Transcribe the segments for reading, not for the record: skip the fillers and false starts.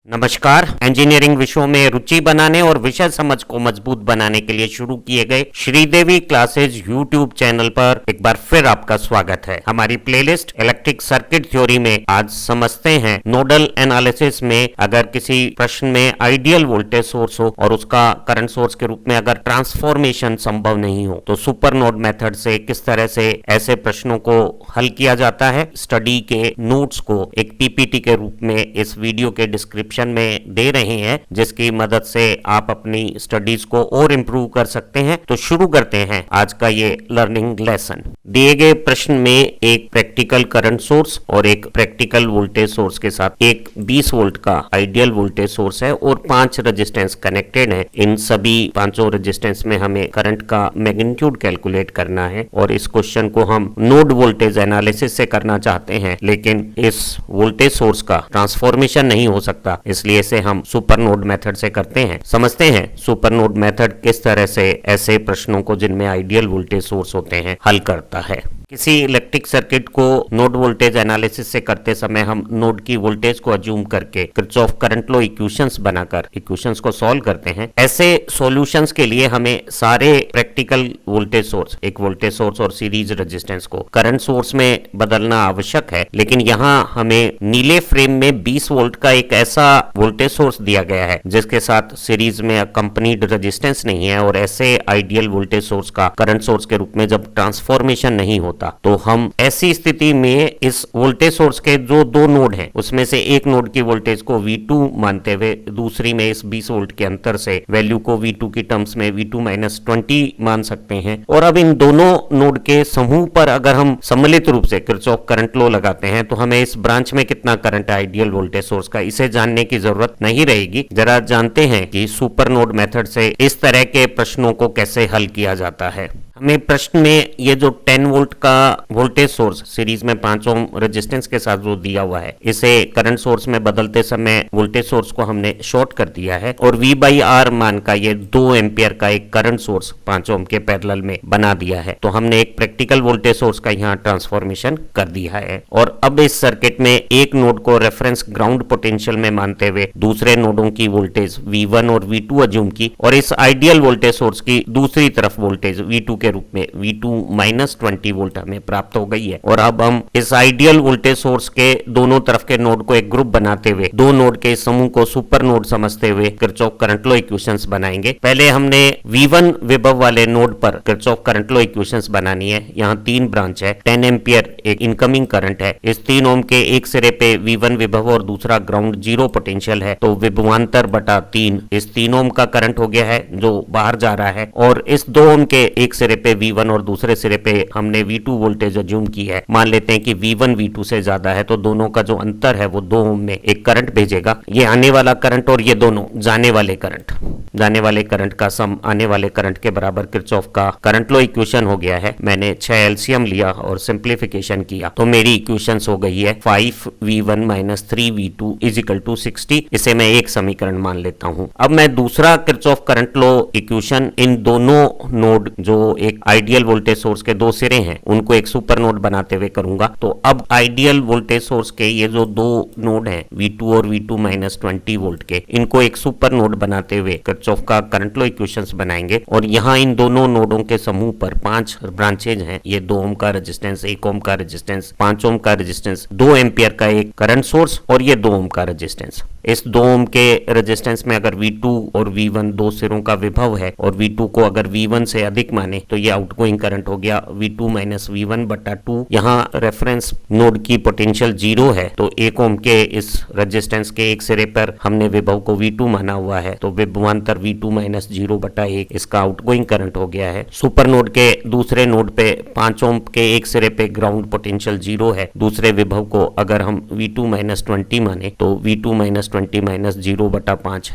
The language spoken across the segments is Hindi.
नमस्कार। इंजीनियरिंग विषयों में रुचि बनाने और विषय समझ को मजबूत बनाने के लिए शुरू किए गए श्रीदेवी क्लासेज यूट्यूब चैनल पर एक बार फिर आपका स्वागत है। हमारी प्लेलिस्ट इलेक्ट्रिक सर्किट थ्योरी में आज समझते हैं नोडल एनालिसिस में अगर किसी प्रश्न में आइडियल वोल्टेज सोर्स हो और उसका करंट सोर्स के रूप में अगर ट्रांसफॉर्मेशन संभव नहीं हो तो सुपर नोड मेथड से किस तरह से ऐसे प्रश्नों को हल किया जाता है। स्टडी के नोट्स को एक पीपीटी के रूप में इस वीडियो के डिस्क्रिप्शन में दे रहे हैं, जिसकी मदद से आप अपनी स्टडीज को और इम्प्रूव कर सकते हैं। तो शुरू करते हैं आज का ये लर्निंग लेसन। दिए गए प्रश्न में एक प्रैक्टिकल करंट सोर्स और एक प्रैक्टिकल वोल्टेज सोर्स के साथ एक 20 वोल्ट का आइडियल वोल्टेज सोर्स है और 5 रेजिस्टेंस कनेक्टेड है। इन सभी पांचों रेजिस्टेंस में हमें करंट का मैग्नीट्यूड कैलकुलेट करना है और इस क्वेश्चन को हम नोड वोल्टेज एनालिसिस से करना चाहते हैं, लेकिन इस वोल्टेज सोर्स का ट्रांसफॉर्मेशन नहीं हो सकता, इसलिए इसे हम सुपर नोड मेथड से करते हैं। समझते हैं सुपर नोड मेथड किस तरह से ऐसे प्रश्नों को जिनमें आइडियल वोल्टेज सोर्स होते हैं हल करता है। किसी इलेक्ट्रिक सर्किट को नोड वोल्टेज एनालिसिस से करते समय हम नोड की वोल्टेज को अज्यूम करके किरचॉफ करंट लॉ इक्वेशंस बनाकर इक्वेशंस को सॉल्व करते हैं। ऐसे सॉल्यूशंस के लिए हमें सारे प्रैक्टिकल वोल्टेज सोर्स, एक वोल्टेज सोर्स और सीरीज रेजिस्टेंस को करंट सोर्स में बदलना आवश्यक है, लेकिन यहाँ हमें नीले फ्रेम में 20 वोल्ट का एक ऐसा वोल्टेज सोर्स दिया गया है जिसके साथ सीरीज में कंपनीड रेजिस्टेंस नहीं है और ऐसे आइडियल वोल्टेज सोर्स का करंट सोर्स के रूप में जब ट्रांसफॉर्मेशन नहीं होता तो हम ऐसी स्थिति में इस वोल्टेज सोर्स के जो दो नोड हैं उसमें से एक नोड की वोल्टेज को V2 मानते हुए दूसरी में इस 20 वोल्ट के अंतर से वैल्यू को V2 की टर्म्स में V2-20 मान सकते हैं। और अब इन दोनों नोड के समूह पर अगर हम सम्मिलित रूप से किरचॉफ करंट लॉ लगाते हैं तो हमें इस ब्रांच में कितना करंट है आइडियल वोल्टेज सोर्स का, इसे जानने की जरूरत नहीं रहेगी। जरा जानते हैं कि सुपर नोड मेथड से इस तरह के प्रश्नों को कैसे हल किया जाता है। हमें प्रश्न में ये जो 10 वोल्ट का वोल्टेज सोर्स सीरीज में 5 ओम रेजिस्टेंस के साथ जो दिया हुआ है, इसे करंट सोर्स में बदलते समय वोल्टेज सोर्स को हमने शॉर्ट कर दिया है और V/R मान का ये 2 एम्पियर का एक करंट सोर्स 5 ओम के पैरेलल में बना दिया है। तो हमने एक प्रैक्टिकल वोल्टेज सोर्स का यहाँ ट्रांसफॉर्मेशन कर दिया है और अब इस सर्किट में एक नोड को रेफरेंस ग्राउंड पोटेंशियल में मानते हुए दूसरे नोडों की वोल्टेज V1 और V2 अज्यूम की और इस आइडियल वोल्टेज सोर्स की दूसरी तरफ वोल्टेज V2 के रूप में V2-20 वोल्ट हमें प्राप्त हो गई है। और अब हम इस आइडियल वोल्टेज सोर्स के दोनों तरफ के नोड को एक ग्रुप बनाते हुए दो नोड के समूह को सुपर नोड समझते हुए किरचॉफ करंट लॉ इक्वेशंस बनाएंगे। पहले हमने V1 विभव वाले नोड पर किरचॉफ करंट लॉ इक्वेशंस बनानी है। यहाँ 3 ब्रांच है, 10 एम्पियर एक इनकमिंग करंट है, इस 3 ओम के एक सिरे पे V1 विभव और दूसरा ग्राउंड 0 पोटेंशियल है, तो विभवांतर बटा 3 इस 3 ओम का करंट हो गया है जो बाहर जा रहा है। और इस 2 ओम के एक सिरे पे V1 और दूसरे सिरे पे हमने V2 वोल्टेज अज्यूम की है। मान लेते हैं कि V1 V2 से ज्यादा है तो दोनों का जो अंतर है वो 2 ओम में एक करंट भेजेगा। ये आने वाला करंट और ये दोनों जाने वाले करंट का सम आने वाले करंट के बराबर किरचॉफ का करंट लॉ इक्वेशन हो गया है। मैंने 6 एलसीएम लिया और सिंप्लीफिकेशन किया तो मेरी इक्वेशंस हो गई है 5V1 3V2 = 60। इसे मैं एक समीकरण मान लेता हूं। अब मैं दूसरा Kirchhoff current law equation in दोनों नोड जो एक आइडियल वोल्टेज सोर्स के 2 सिरे हैं उनको एक सुपर नोड बनाते हुए करूंगा। तो अब आइडियल वोल्टेज सोर्स के ये जो 2 नोड हैं V2 और V2-20 वोल्ट के, इनको एक सुपर नोड बनाते हुए किरचॉफ का करंट लॉ इक्वेशंस बनाएंगे। और यहाँ इन दोनों नोडों के समूह पर 5 ब्रांचेज हैं। ये 2 ओम का रेजिस्टेंस, 1 ओम का रेजिस्टेंस, 5 ओम का रेजिस्टेंस, 2 एम्पियर का एक करंट सोर्स और ये 2 ओम का रेजिस्टेंस। इस 2 ओम के रेजिस्टेंस में अगर V2 और V1 दो सिरों का विभव है और V2 को अगर V1 से अधिक माने तो ये आउटगोइंग करंट हो गया V2-V1/2। यहाँ रेफरेंस नोड की पोटेंशियल 0 है तो 1 ओम के इस रेजिस्टेंस के एक सिरे पर हमने विभव को V2 माना हुआ है तो विभवांतर V2-0/1 इसका आउटगोइंग करंट हो गया है। सुपर नोड के दूसरे नोड पे 5 ओम के एक सिरे पे ग्राउंड पोटेंशियल 0 है, दूसरे विभव को अगर हम V2-20 माने तो V2-20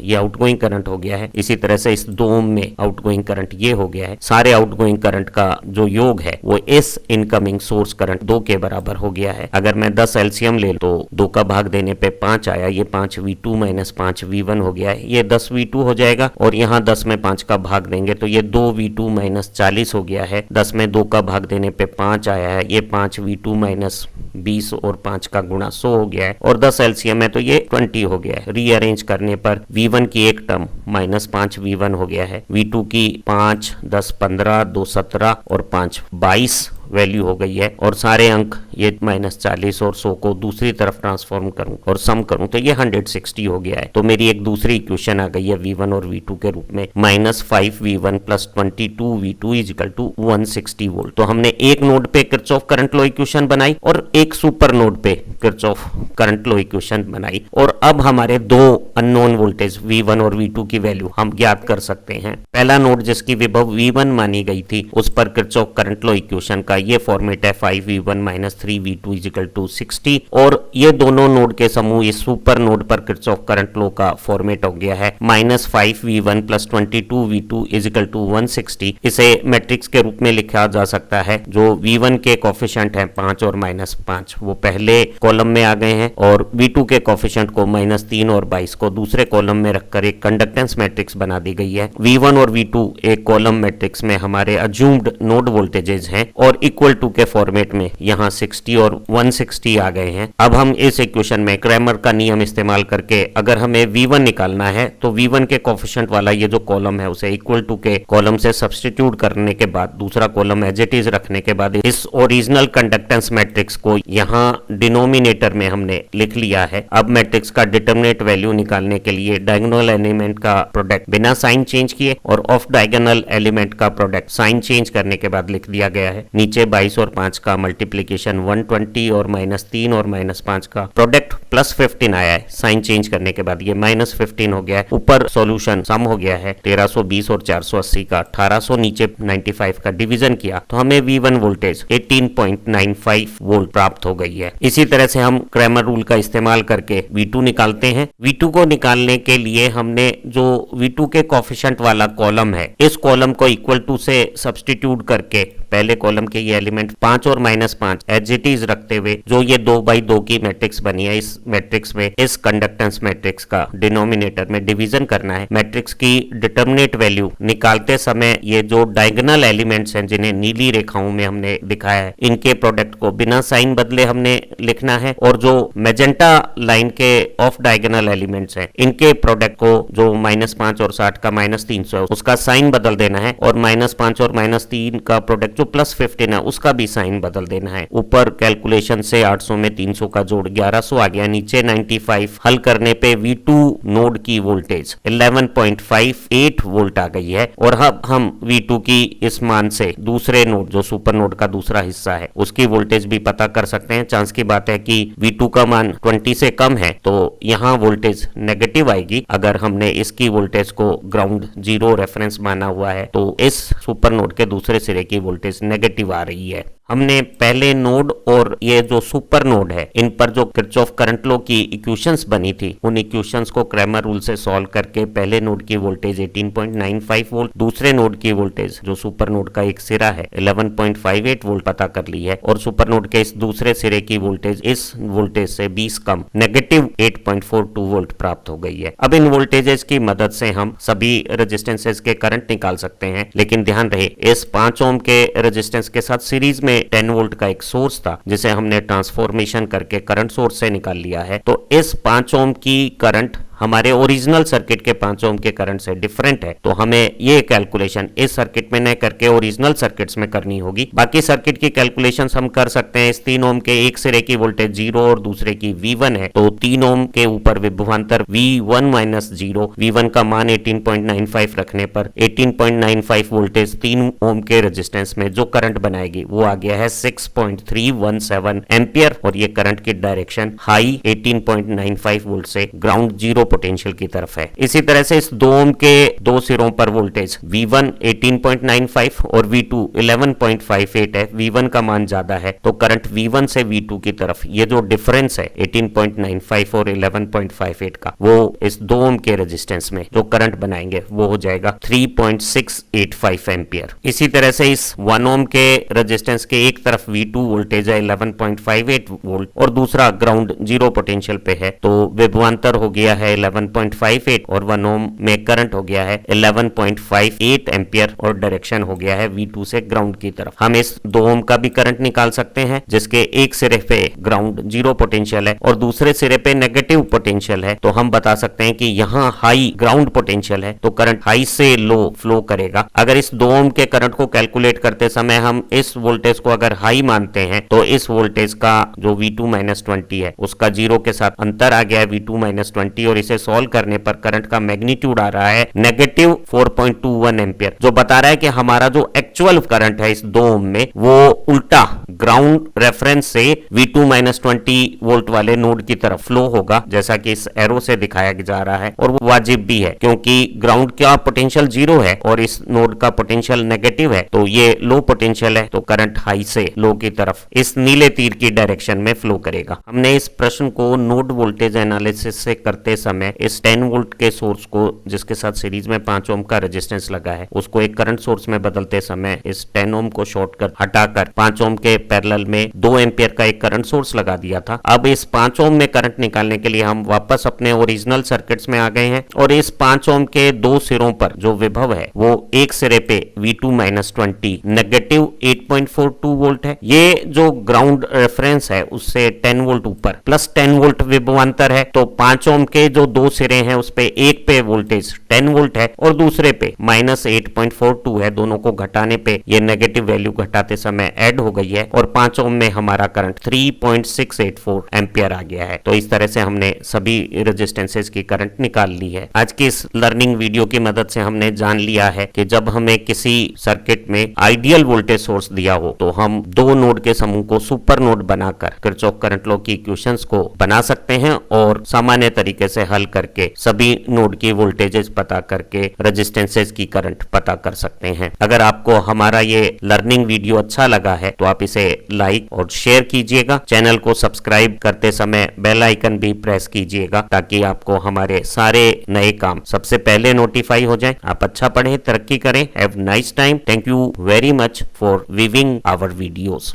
ये आउटगोइंग करंट हो गया है। इसी तरह से इस 2 ओम में आउटगोइंग करंट ये हो गया है। सारे आउटगोइंग करंट का जो योग है वो इस इनकमिंग सोर्स करंट 2 के बराबर हो गया है। अगर मैं 10 एलसीएम ले तो 2 का भाग देने पे 5 आया, ये 5V2-5V1 हो गया है, ये 10V2 हो जाएगा। और यहाँ 10 में 5 का भाग देंगे तो ये 2V2-40 हो गया है। 10 में 2 का भाग देने पे 5 आया है, ये 5V2-20 और 5 का गुणा 100 हो गया है। और 10 एलसीएम है तो ये 20 हो गया है। रीअरेंज करने पर V1 की एक टर्म -5 V1 हो गया है, V2 की 5, 10, 15, 2, 17 और 5, 22 वैल्यू हो गई है। और सारे अंक ये -40 और 100 को दूसरी तरफ ट्रांसफॉर्म करूं और सम करूं तो ये 160 हो गया है। तो मेरी एक दूसरी इक्वेशन आ गई है V1 और V2 के रूप में, -5V1 + 22V2 = 160 वोल्ट। तो हमने एक नोड पे किरचॉफ करंट लॉ इक्वेशन बनाई और एक सुपर नोड पे किरचॉफ करंट लॉ इक्वेशन बनाई, और अब हमारे दो अननोन वोल्टेज V1 और V2 की वैल्यू हम ज्ञात कर सकते हैं। पहला नोड जिसकी विभव V1 मानी गई थी उस पर किरचॉफ करंट लॉ इक्वेशन का ये फॉर्मेट है 5V1 - 3V2 = 60, और ये दोनों नोड के समूह इस सुपर नोड पर किरचॉफ करंट लॉ का फॉर्मेट हो गया है -5V1 + 22V2 = 160। इसे मैट्रिक्स के रूप में लिखा जा सकता है। जो V1 के कोफिशिएंट हैं 5 और -5 वो पहले कॉलम में आ गए हैं, और V2 के कोफिशिएंट को -3 और 22 को दूसरे कॉलम में रखकर एक कंडक्टेंस मैट्रिक्स बना दी गई है। V1 और V2 एक कॉलम मैट्रिक्स में हमारे अज्यूम्ड नोड वोल्टेजेस हैं, और इक्वल टू के फॉर्मेट में यहाँ 60 और 160 आ गए हैं। अब हम इस इक्वेशन में क्रैमर का नियम इस्तेमाल करके अगर हमें V1 निकालना है तो V1 के कोफिशिएंट वाला ये जो कॉलम है उसे इक्वल टू के कॉलम से सब्स्टिट्यूट करने के बाद दूसरा कॉलम एज इट इज रखने के बाद इस ओरिजिनल कंडक्टेंस मैट्रिक्स को यहाँ डिनोमिनेटर में हमने लिख लिया है। अब मैट्रिक्स का डिटरमिनेंट वैल्यू निकालने के लिए डायगोनल एलिमेंट का प्रोडक्ट बिना साइन चेंज किए और ऑफ डायगोनल एलिमेंट का प्रोडक्ट साइन चेंज करने के बाद लिख दिया गया है। नीचे 22 और 5 का मल्टीप्लीकेशन 120 और -3 और -5 का प्रोडक्ट +15 आया है। साइन चेंज करने के बाद ये -15 हो गया है। ऊपर सॉल्यूशन सम हो गया है 1320 और 480 का 1800, नीचे 95 का डिवीजन किया तो हमें V1 वोल्टेज 18.95 वोल्ट प्राप्त हो गई है। इसी तरह से हम क्रैमर रूल का इस्तेमाल करके V2 निकालते हैं। V2 को निकालने के लिए हमने जो V2 के कोफिशिएंट वाला कॉलम है इस कॉलम को इक्वल टू से सब्स्टिट्यूट करके पहले कॉलम के ये एलिमेंट 5 और -5 एज इट इज रखते हुए जो ये 2x2 की मैट्रिक्स बनी है, इस मैट्रिक्स में इस कंडक्टेंस मैट्रिक्स का डिनोमिनेटर में डिवीजन करना है। मैट्रिक्स की डिटरमिनेंट वैल्यू निकालते समय ये जो डायगोनल एलिमेंट्स हैं जिन्हें नीली रेखाओं में हमने दिखाया है इनके प्रोडक्ट को बिना साइन बदले हमने लिखना है, और जो मेजेंटा लाइन के ऑफ डायगोनल एलिमेंट्स हैं इनके प्रोडक्ट को जो -5 और 60 का -300 है उसका साइन बदल देना है, और -5 और -3 का प्रोडक्ट जो +15 है उसका भी साइन बदल देना है। ऊपर कैलकुलेशन से 800 में 300 का जोड़ 1100 आ गया, नीचे 95 हल करने पे V2 नोड की वोल्टेज 11.58 वोल्ट आ गई है। और अब हम V2 की इस मान से दूसरे नोड जो सुपर नोड का दूसरा हिस्सा है उसकी वोल्टेज भी पता कर सकते हैं। चांस की बात है कि V2 का मान 20 से कम है तो यहाँ वोल्टेज नेगेटिव आएगी। अगर हमने इसकी वोल्टेज को ग्राउंड 0 रेफरेंस माना हुआ है तो इस सुपर नोड के दूसरे सिरे की वोल्टेज नेगेटिव आ रही है। हमने पहले नोड और ये जो सुपर नोड है इन पर जो किरचॉफ करंट लॉ की इक्वेशंस बनी थी उन इक्वेशंस को क्रैमर रूल से सॉल्व करके पहले नोड की वोल्टेज 18.95 वोल्ट, दूसरे नोड की वोल्टेज जो सुपर नोड का एक सिरा है 11.58 वोल्ट पता कर ली है, और सुपर नोड के इस दूसरे सिरे की वोल्टेज इस वोल्टेज से 20 कम -8.42 वोल्ट प्राप्त हो गई है। अब इन वोल्टेजेस की मदद से हम सभी रेजिस्टेंसेस के करंट निकाल सकते हैं, लेकिन ध्यान रहे इस 5 ओम के रेजिस्टेंस के साथ सीरीज में 10 वोल्ट का एक सोर्स था जिसे हमने ट्रांसफॉर्मेशन करके करंट सोर्स से निकाल लिया है। तो इस 5 ओम की करंट हमारे ओरिजिनल सर्किट के 5 ओम के करंट से डिफरेंट है, तो हमें ये कैलकुलेशन इस सर्किट में न करके ओरिजिनल सर्किट्स में करनी होगी। बाकी सर्किट की कैलकुलेशंस हम कर सकते हैं। इस 3 ओम के एक सिरे की वोल्टेज 0 और दूसरे की V1 है, तो 3 ओम के ऊपर विभवांतर V1 - 0, V1 का मान 18.95 रखने पर 18.95 वोल्टेज 3 ओम के रेजिस्टेंस में जो करंट बनाएगी वो आ गया है 6.317 एम्पियर, और ये करंट की डायरेक्शन हाई 18.95 वोल्ट से ग्राउंड 0 पोटेंशियल की तरफ है। इसी तरह से इस 2 ओम के दो सिरों पर वोल्टेज V1 18.95 और V2 11.58 है। V1 का मान ज्यादा है तो करंट V1 से V2 की तरफ ये जो डिफरेंस है 18.95 और 11.58 का वो इस 2 ओम के रेजिस्टेंस में जो करंट बनाएंगे वो हो जाएगा 3.685 एम्पियर। इसी तरह से इस 1 ओम के रेजिस्टेंस के एक तरफ V2 वोल्टेज है 11.58 वोल्ट और दूसरा ग्राउंड 0 पोटेंशियल पे है, तो विभवांतर हो गया है 11.58 और 1 ओम में करंट हो गया है 11.58 एम्पियर और डायरेक्शन हो गया है V2 से ग्राउंड की तरफ। हम इस 2 ओम का भी करंट निकाल सकते हैं जिसके एक सिरे पे ग्राउंड जीरो पोटेंशियल है और दूसरे सिरे पे नेगेटिव पोटेंशियल है, तो हम बता सकते हैं कि यहाँ हाई ग्राउंड पोटेंशियल है तो करंट हाई से लो फ्लो करेगा। अगर इस 2 ओम के करंट को कैलकुलेट करते समय हम इस वोल्टेज को अगर हाई मानते हैं तो इस वोल्टेज का जो V2-20 है उसका जीरो के साथ अंतर आ गया है V2-20 और इसे सॉल्व करने पर करंट का मैग्नीट्यूड आ रहा है नेगेटिव 4.21 एम्पियर, जो बता रहा है कि हमारा जो एक्चुअल करंट है इस 2 ओम में वो उल्टा ग्राउंड रेफरेंस से V2-20 वोल्ट वाले नोड की तरफ फ्लो होगा, जैसा कि इस एरो से दिखाया जा रहा है। और वो वाजिब भी है क्योंकि ग्राउंड का पोटेंशियल जीरो है और इस नोड का पोटेंशियल नेगेटिव है, तो ये लो पोटेंशियल है तो करंट हाई से लो की तरफ इस नीले तीर की डायरेक्शन में फ्लो करेगा। हमने इस प्रश्न को नोड वोल्टेज एनालिसिस से करते समय इस 10 वोल्ट के सोर्स को जिसके साथ सीरीज में 5 ओम का रेजिस्टेंस लगा है उसको एक करंट सोर्स में बदलते समय इस 10 ओम को शॉर्ट कर हटाकर 5 ओम के पैरेलल में 2 एम्पियर का एक करंट सोर्स लगा दिया था। अब इस 5 ओम में करंट निकालने के लिए हम वापस अपने ओरिजिनल सर्किट्स में आ गए हैं और इस 5 ओम के 2 सिरों पर जो विभव है वो एक सिरे पे V2-20 नेगेटिव 8.42 वोल्ट है। ये जो ग्राउंड रेफरेंस है उससे 10 वोल्ट ऊपर प्लस 10 वोल्ट विभवांतर है, तो 5 ओम के जो 2 सिरे हैं उस पे एक पे वोल्टेज 10 वोल्ट है और दूसरे पे -8.42 है। दोनों को घटाने पे ये नेगेटिव वैल्यू घटाते समय ऐड हो गई है और 5 ओम में हमारा करंट 3.684 एम्पियर आ गया है। तो इस तरह से हमने सभी रेजिस्टेंसेस की करंट निकाल ली है। आज की इस लर्निंग वीडियो की मदद से हमने जान लिया है कि जब हमें किसी सर्किट में आइडियल वोल्टेज सोर्स दिया हो तो हम 2 नोड के समूह को सुपर नोड बनाकर किरचॉफ करंट लॉ की इक्वेशंस को बना सकते हैं और सामान्य तरीके से हल करके सभी नोड की वोल्टेजेस पता करके रेजिस्टेंसेस की करंट पता कर सकते हैं। अगर आपको हमारा ये लर्निंग वीडियो अच्छा लगा है तो आप इसे लाइक और शेयर कीजिएगा। चैनल को सब्सक्राइब करते समय बेल आइकन भी प्रेस कीजिएगा ताकि आपको हमारे सारे नए काम सबसे पहले नोटिफाई हो जाए। आप अच्छा पढ़ें, तरक्की करें। Have nice time. Thank you very much for viewing our videos.